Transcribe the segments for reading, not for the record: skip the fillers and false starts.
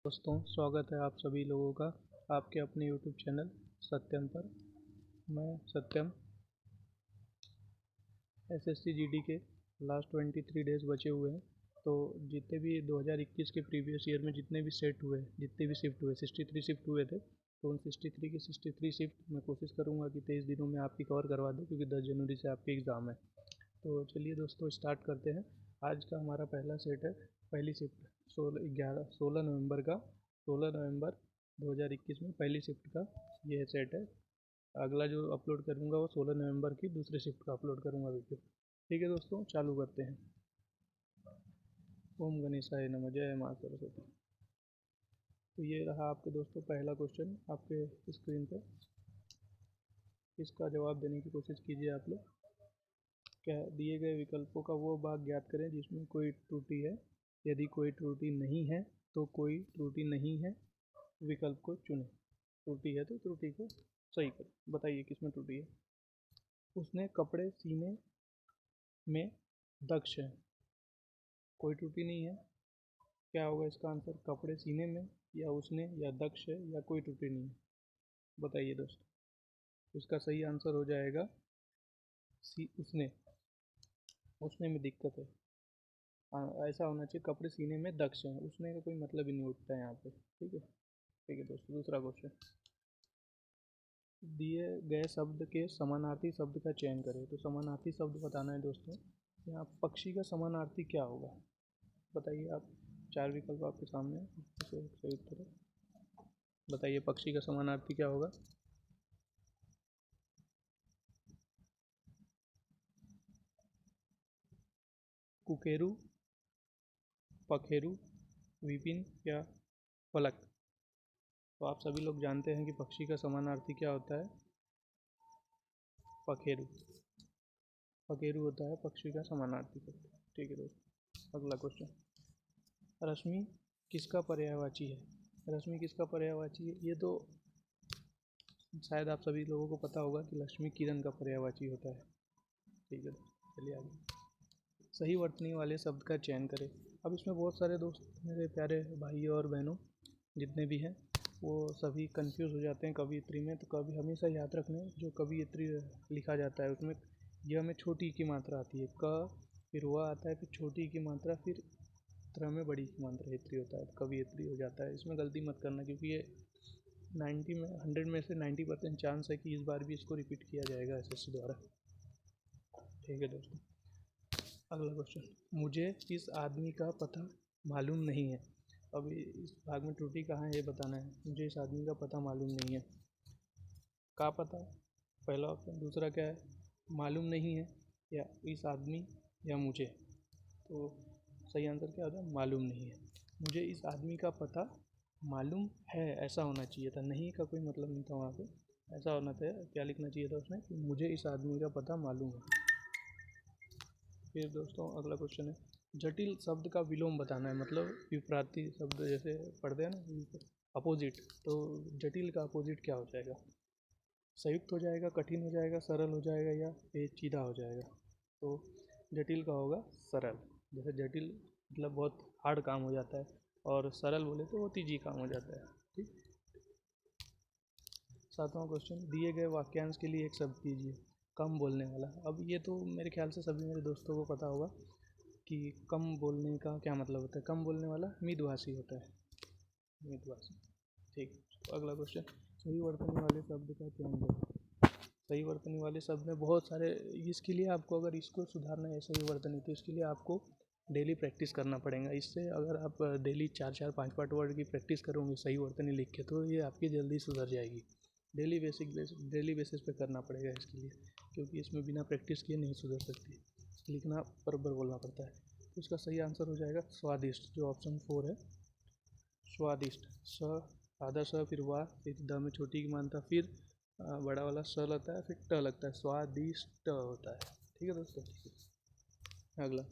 दोस्तों, स्वागत है आप सभी लोगों का आपके अपने यूट्यूब चैनल सत्यम पर। मैं सत्यम एसएससी जीडी के लास्ट 23 डेज़ बचे हुए हैं। तो जितने भी 2021 के प्रीवियस ईयर में जितने भी सेट हुए, जितने भी शिफ्ट हुए, 63 शिफ्ट हुए थे। तो उन 63 की 63 शिफ्ट मैं कोशिश करूँगा कि 23 दिनों में आपकी कवर करवा दूँ, क्योंकि 10 जनवरी से आपके एग्ज़ाम है। तो चलिए दोस्तों, स्टार्ट करते हैं। आज का हमारा पहला सेट है, पहली शिफ्ट 16 नवंबर का। 16 नवंबर 2021 में पहली शिफ्ट का ये सेट है। अगला जो अपलोड करूँगा वो 16 नवंबर की दूसरी शिफ्ट का अपलोड करूँगा वीडियो। ठीक है दोस्तों, चालू करते हैं। ओम गणेशाय नमः, जय माँ सरस्वती। तो ये रहा आपके दोस्तों पहला क्वेश्चन आपके स्क्रीन पे। इसका जवाब देने की कोशिश कीजिए आप लोग। क्या दिए गए विकल्पों का वो भाग ज्ञात करें जिसमें कोई त्रुटि है। यदि कोई त्रुटि नहीं है तो कोई त्रुटि नहीं है विकल्प को चुनें। त्रुटि है तो त्रुटि को सही करें। बताइए किसमें त्रुटि है। उसने कपड़े सीने में दक्ष है, कोई त्रुटि नहीं है। क्या होगा इसका आंसर, कपड़े सीने में, या उसने, या दक्ष है, या कोई त्रुटि नहीं है। बताइए दोस्तों, इसका सही आंसर हो जाएगा उसने। उसने में दिक्कत है। ऐसा होना चाहिए कपड़े सीने में दक्ष हैं, उसने का कोई मतलब ही नहीं उठता है यहाँ पे। ठीक है। ठीक है दोस्तों, दूसरा क्वेश्चन। दिए गए शब्द के समानार्थी शब्द का चयन करें। तो समानार्थी शब्द बताना है दोस्तों। यहाँ पक्षी का समानार्थी क्या होगा, बताइए आप। 4 विकल्प आपके सामने, सही उत्तर है। बताइए पक्षी का समानार्थी क्या होगा। कुकेरू, पखेरू, विपिन या फलक। तो आप सभी लोग जानते हैं कि पक्षी का समानार्थी क्या होता है, पखेरू। पखेरू होता है पक्षी का समानार्थी शब्द। ठीक है दोस्तों, अगला क्वेश्चन। रश्मि किसका पर्यायवाची है। रश्मि किसका पर्यायवाची है, ये तो शायद आप सभी लोगों को पता होगा कि लक्ष्मी किरण का पर्यायवाची होता है। ठीक है, चलिए आगे। सही वर्तनी वाले शब्द का चयन करें। अब इसमें बहुत सारे दोस्त मेरे प्यारे भाई और बहनों जितने भी हैं, वो सभी कंफ्यूज हो जाते हैं कवियत्री में। तो कभी हमेशा याद रखना, जो कवियत्री लिखा जाता है उसमें यह में छोटी की मात्रा आती है, क, फिर वह आता है, फिर छोटी की मात्रा, फिर त्र में बड़ी की मात्रा हेत्री होता है, तो कवियत्री हो जाता है। इसमें गलती मत करना, क्योंकि ये 100 में से 90% चांस है कि इस बार भी इसको रिपीट किया जाएगा एसएससी द्वारा। ठीक है दोस्तों, अगला क्वेश्चन। मुझे इस आदमी का पता मालूम नहीं है। अब इस भाग में त्रुटि कहाँ है ये बताना है। मुझे इस आदमी का पता मालूम नहीं है, का पता, पहला ऑप्शन। दूसरा क्या है, मालूम नहीं है, या इस आदमी, या मुझे। तो सही आंसर क्या होता है, मालूम नहीं है। मुझे इस आदमी का पता मालूम है, ऐसा होना चाहिए था। नहीं का कोई मतलब नहीं था वहाँ पे, ऐसा होना था। क्या लिखना चाहिए था उसमें कि मुझे इस आदमी का पता मालूम है। फिर दोस्तों अगला क्वेश्चन है, जटिल शब्द का विलोम बताना है। मतलब विपरीत शब्द जैसे पढ़ते हैं ना, अपोजिट। तो जटिल का अपोजिट क्या हो जाएगा, संयुक्त हो जाएगा, कठिन हो जाएगा, सरल हो जाएगा, या पेचीदा हो जाएगा। तो जटिल का होगा सरल। जैसे जटिल मतलब बहुत हार्ड काम हो जाता है, और सरल बोले तो बहुत ईजी काम हो जाता है। ठीक। 7वां क्वेश्चन, दिए गए वाक्यांश के लिए एक शब्द कीजिए। कम बोलने वाला। अब ये तो मेरे ख्याल से सभी मेरे दोस्तों को पता होगा कि कम बोलने का क्या मतलब होता है। कम बोलने वाला मितभाषी होता है, मितभाषी। ठीक। तो अगला क्वेश्चन, सही वर्तनी वाले शब्द का चयन करें। सही वर्तनी वाले शब्द में बहुत सारे, इसके लिए आपको अगर इसको सुधारना है सही वर्तनी, तो इसके लिए आपको डेली प्रैक्टिस करना पड़ेगा। इससे अगर आप डेली 4-4 5-5 वर्ड की प्रैक्टिस करोगे सही वर्तनी लिख के, तो ये आपकी जल्दी सुधर जाएगी। डेली बेसिस पे करना पड़ेगा इसके लिए, क्योंकि इसमें बिना प्रैक्टिस किए नहीं सुधर सकती। लिखना बराबर बोलना पड़ता है। तो इसका सही आंसर हो जाएगा स्वादिष्ट, जो ऑप्शन 4 है, स्वादिष्ट। स आधा स, फिर वाह, फिर द में छोटी की मानता, फिर बड़ा वाला स लगता है, फिर ट लगता है, स्वादिष्ट होता है। ठीक है दोस्तों। अगला,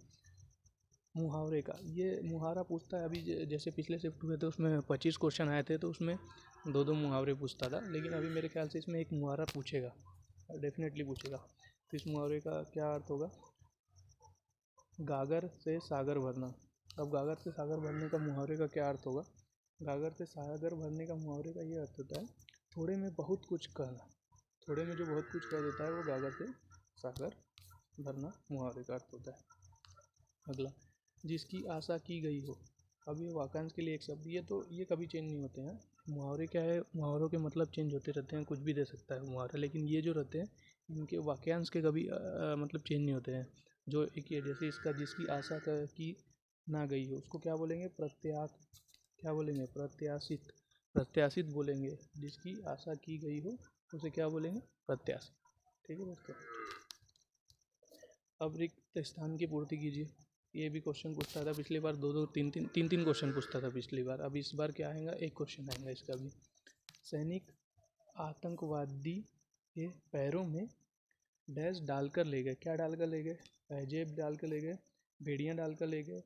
मुहावरे का। ये मुहावरा पूछता है। अभी जैसे पिछले शिफ्ट हुए थे उसमें 25 क्वेश्चन आए थे, तो उसमें 2-2 मुहावरे पूछता था। लेकिन अभी मेरे ख्याल से इसमें एक मुहावरा पूछेगा, डेफिनेटली पूछेगा। तो इस मुहावरे का क्या अर्थ होगा, गागर से सागर भरना। अब गागर से सागर भरने का मुहावरे का क्या अर्थ होगा, गागर से सागर भरने का मुहावरे का ये अर्थ होता है थोड़े में बहुत कुछ कहना। थोड़े में जो बहुत कुछ कह देता है वो गागर से सागर भरना मुहावरे का अर्थ होता है। अगला, जिसकी आशा की गई हो। अब ये वाक्यांश के लिए एक शब्द, ये कभी चेंज नहीं होते हैं। मुहावरे क्या है, मुहावरों के मतलब चेंज होते रहते हैं, कुछ भी दे सकता है मुहावरा, लेकिन ये जो रहते हैं इनके वाक्यांश के कभी मतलब चेंज नहीं होते हैं। जो एक ये जैसे इसका जिसकी आशा की ना गई हो उसको क्या बोलेंगे, क्या बोलेंगे, प्रत्याशित। प्रत्याशित बोलेंगे। जिसकी आशा की गई हो उसे क्या बोलेंगे, प्रत्याशित। ठीक है दोस्तों। अब रिक्त स्थान की पूर्ति कीजिए। ये भी क्वेश्चन पूछता था पिछली बार, दो तीन क्वेश्चन पूछता था पिछली बार। अब इस बार क्या आएगा, एक क्वेश्चन आएगा इसका भी। सैनिक आतंकवादी के पैरों में डैश डालकर ले गए। क्या डालकर ले गए, जेब डालकर ले गए, भेड़ियाँ डालकर ले गए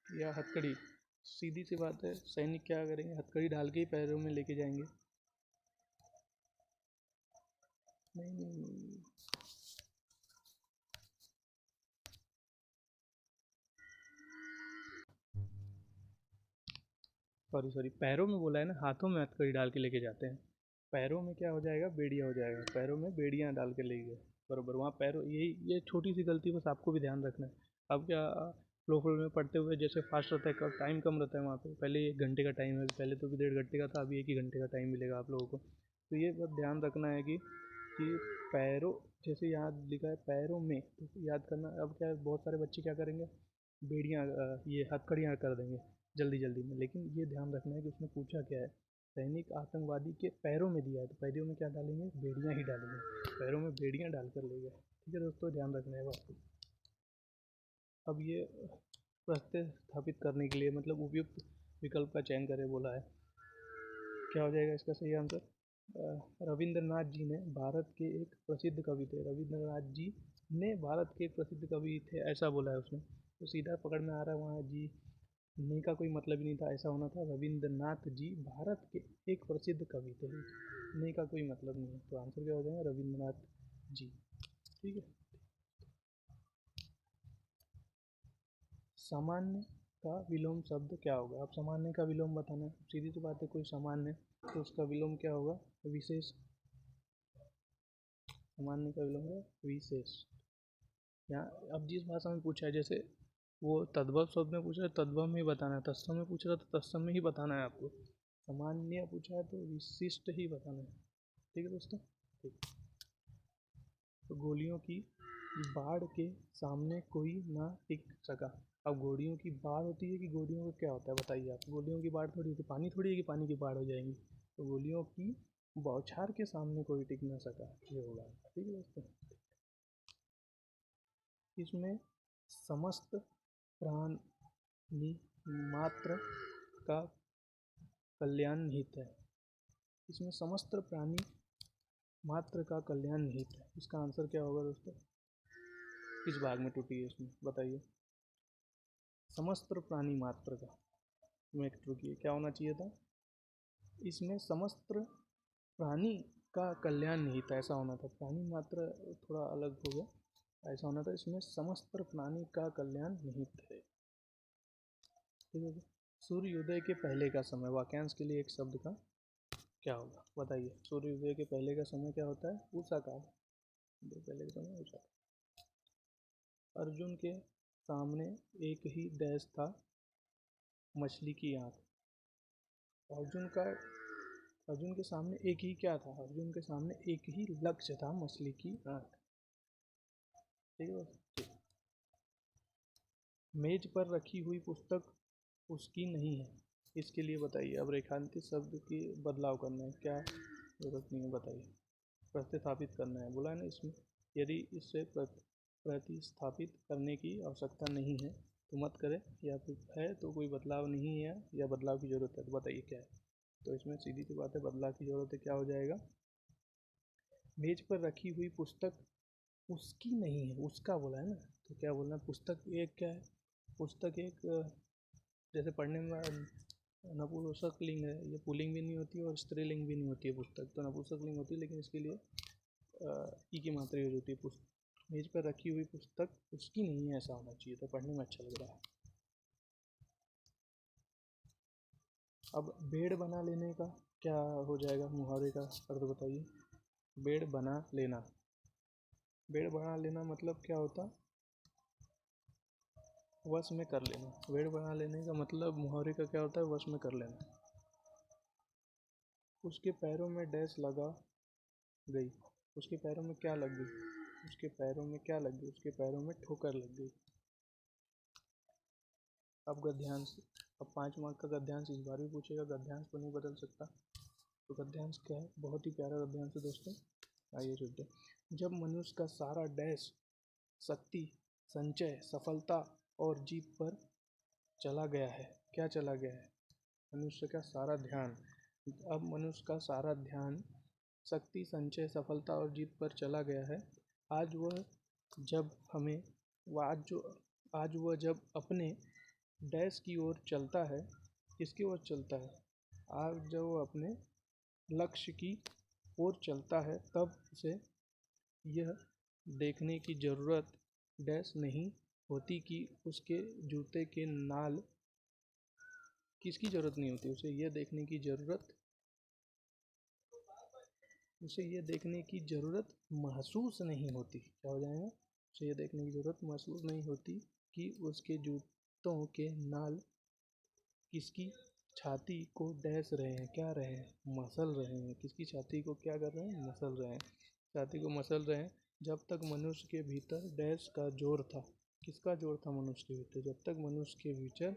या हथकड़ी। सीधी सी बात है, सैनिक क्या करेंगे, हथकड़ी डाल के ही पैरों में लेके जाएंगे। नहीं, सॉरी, पैरों में बोला है ना, हाथों में हथकड़ी डाल के लेके जाते हैं। पैरों में क्या हो जाएगा, बेड़िया हो जाएगा। पैरों में बेड़ियाँ डाल के ले गए, बरोबर। वहाँ पैरों, यही ये छोटी सी गलती बस आपको भी ध्यान रखना है। अब क्या, फ्लो में पढ़ते हुए जैसे फास्ट रहता है, टाइम कम रहता है वहाँ पे। पहले 1 घंटे का टाइम है, पहले तो 1.5 घंटे का था, अभी 1 ही घंटे का टाइम मिलेगा आप लोगों को। तो ये बस ध्यान रखना है कि पैरों, जैसे यहाँ लिखा है पैरों में, तो याद करना। अब क्या है, बहुत सारे बच्चे क्या करेंगे, बेड़ियाँ ये हथकड़ियाँ कर देंगे जल्दी जल्दी में। लेकिन ये ध्यान रखना है कि उसने पूछा क्या है, सैनिक आतंकवादी के पैरों में दिया है, तो पैरों में क्या डालेंगे, बेड़ियाँ ही डालेंगे। पैरों में बेड़ियाँ डालकर ले गए। ठीक है दोस्तों, ध्यान रखना है बात को। अब ये प्रत्यय स्थापित करने के लिए मतलब उपयुक्त विकल्प का चयन करें बोला है। क्या हो जाएगा इसका सही आंसर, रविंद्रनाथ जी ने भारत के एक प्रसिद्ध कवि थे। रविंद्रनाथ जी ने भारत के एक प्रसिद्ध कवि थे, ऐसा बोला है उसने। तो सीधा पकड़ में आ रहा है, वहाँ जी ने का कोई मतलब ही नहीं था, ऐसा होना था रविंद्रनाथ जी भारत के एक प्रसिद्ध कवि थे। ने का कोई मतलब नहीं है, तो आंसर क्या हो जाएगा, रविंद्रनाथ जी। ठीक है। सामान्य का विलोम शब्द क्या होगा। अब सामान्य का विलोम बताना है, सीधी सी बात है। कोई सामान्य तो उसका विलोम क्या होगा, विशेष। सामान्य का विलोम है विशेष। यहाँ अब जिस भाषा में पूछा है, जैसे वो तद्भव शब्द में पूछ रहा है, तद्भव में ही बताना है। तत्सम में पूछ रहा है तो तत्सम में ही बताना है आपको। सामान्य पूछा है तो विशिष्ट ही बताना है। ठीक है दोस्तों, ठीक। तो गोलियों की बाढ़ के सामने कोई ना टिक सका। अब गोलियों की बाढ़ होती है कि गोलियों का क्या होता है बताइए आप। गोलियों की बाढ़ थोड़ी होती, पानी थोड़ी है कि पानी की बाढ़ हो जाएंगी। तो गोलियों की बौछार के सामने कोई टिक ना सका, ये होगा। ठीक है दोस्तों। इसमें समस्त प्राणी मात्र का कल्याण निहित है। इसमें समस्त प्राणी मात्र का कल्याण निहित है। इसका आंसर क्या होगा दोस्तों, किस भाग में टूटी है इसमें बताइए। समस्त प्राणी मात्र का, में रुकिए, क्या होना चाहिए था, इसमें समस्त प्राणी का कल्याण निहित है, ऐसा होना था। प्राणी मात्र थोड़ा अलग हो गया, ऐसा होना था। इसमें समस्त प्राणी का कल्याण निहित है। ठीक है। सूर्योदय के पहले का समय, वाक्यांश के लिए एक शब्द का क्या होगा बताइए। सूर्योदय के पहले का समय क्या होता है, उषा काल। पहले का समय उषा। अर्जुन के सामने एक ही डैश था, मछली की आँख। अर्जुन का, अर्जुन के सामने एक ही क्या था, अर्जुन के सामने एक ही लक्ष्य था, मछली की आँख। ठीक है। मेज पर रखी हुई पुस्तक उसकी नहीं है, इसके लिए बताइए। अब रेखांकित शब्द की बदलाव करना है, क्या जरूरत नहीं है बताइए। प्रतिस्थापित करना है बोला है ना इसमें। यदि इससे प्रतिस्थापित करने की आवश्यकता नहीं है तो मत करें, या फिर है तो कोई बदलाव नहीं है या बदलाव की ज़रूरत है तो बताइए क्या है। तो इसमें सीधी सी बात है, बदलाव की ज़रूरत है। क्या हो जाएगा, मेज पर रखी हुई पुस्तक उसकी नहीं है, उसका बोला है ना। तो क्या बोलना है, पुस्तक एक क्या है, पुस्तक एक जैसे पढ़ने में नपुंसक लिंग है, ये पुल्लिंग भी नहीं होती है और स्त्रीलिंग भी नहीं होती है। पुस्तक तो नपुंसक लिंग होती है, लेकिन इसके लिए ई की मात्रा यूज होती है। पुस्तक, मेज पर रखी हुई पुस्तक उसकी नहीं है, ऐसा होना चाहिए तो पढ़ने में अच्छा लग रहा है। अब बेड़ बना लेने का क्या हो जाएगा, मुहावरे का अर्थ बताइए। बेड़ बना लेना, बेड़ बना लेना मतलब क्या होता, वश में कर लेना। बेड़ बना लेने का मतलब मुहावरे का क्या होता है, वश में कर लेना। उसके पैरों में डैश लगा गई, उसके पैरों में क्या लग गई, उसके पैरों में क्या लग गई, उसके पैरों में ठोकर लग गई। अब गद्यांश, अब 5 मार्क का गद्यांश इस बार भी पूछेगा, गद्यांश को नहीं बदल सकता। तो गद्यांश क्या है, बहुत ही प्यारा गद्यांश है दोस्तों, आइए सुनते हैं। जब मनुष्य का सारा डैश शक्ति, संचय, सफलता और जीत पर चला गया है, क्या चला गया है, मनुष्य का सारा ध्यान, अब मनुष्य का सारा ध्यान शक्ति, संचय, सफलता और जीत पर चला गया है। आज वह जब हमें आज वह जब अपने डैश की ओर चलता है, किसकी ओर चलता है, आज जब वो अपने लक्ष्य की ओर चलता है, तब उसे यह देखने की ज़रूरत डैश नहीं होती कि उसके जूते के नाल, किसकी ज़रूरत नहीं होती, उसे यह देखने की ज़रूरत, उसे ये देखने की ज़रूरत महसूस नहीं होती, क्या हो जाएगा, उसे ये देखने की ज़रूरत महसूस नहीं होती कि उसके जूतों के नाल किसकी छाती को डैश रहे हैं, क्या रहे हैं, मसल रहे हैं, किसकी छाती को क्या कर रहे हैं, मसल रहे हैं, छाती को मसल रहे हैं। जब तक मनुष्य के भीतर डैश का जोर था, किसका जोर था मनुष्य के भीतर, जब तक मनुष्य के भीतर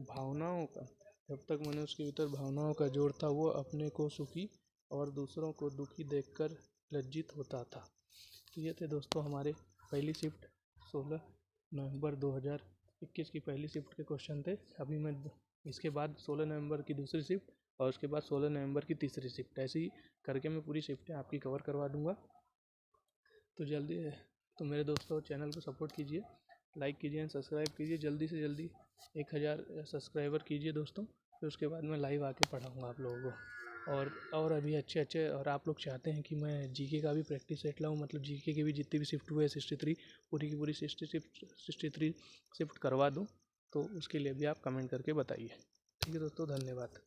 भावनाओं का, जब तक मनुष्य के भीतर भावनाओं का जोर था, वो अपने को सुखी और दूसरों को दुखी देखकर लज्जित होता था। तो ये थे दोस्तों हमारे पहली शिफ्ट 16 नवंबर 2021 की पहली शिफ्ट के क्वेश्चन थे। अभी मैं इसके बाद 16 नवंबर की दूसरी शिफ्ट और उसके बाद 16 नवंबर की तीसरी शिफ्ट, ऐसे ही करके मैं पूरी शिफ्टें आपकी कवर करवा दूंगा। तो जल्दी, तो मेरे दोस्तों चैनल को सपोर्ट कीजिए, लाइक कीजिए, सब्सक्राइब कीजिए, जल्दी से जल्दी 1000 सब्सक्राइबर कीजिए दोस्तों, फिर उसके बाद मैं लाइव आके पढ़ाऊँगा आप लोगों को। और अभी अच्छे और आप लोग चाहते हैं कि मैं जीके का भी प्रैक्टिस सेट लाऊँ, मतलब जीके की भी जितनी भी शिफ्ट हुए 63 पूरी की पूरी 63 शिफ्ट करवा दूँ, तो उसके लिए भी आप कमेंट करके बताइए। ठीक है दोस्तों, धन्यवाद।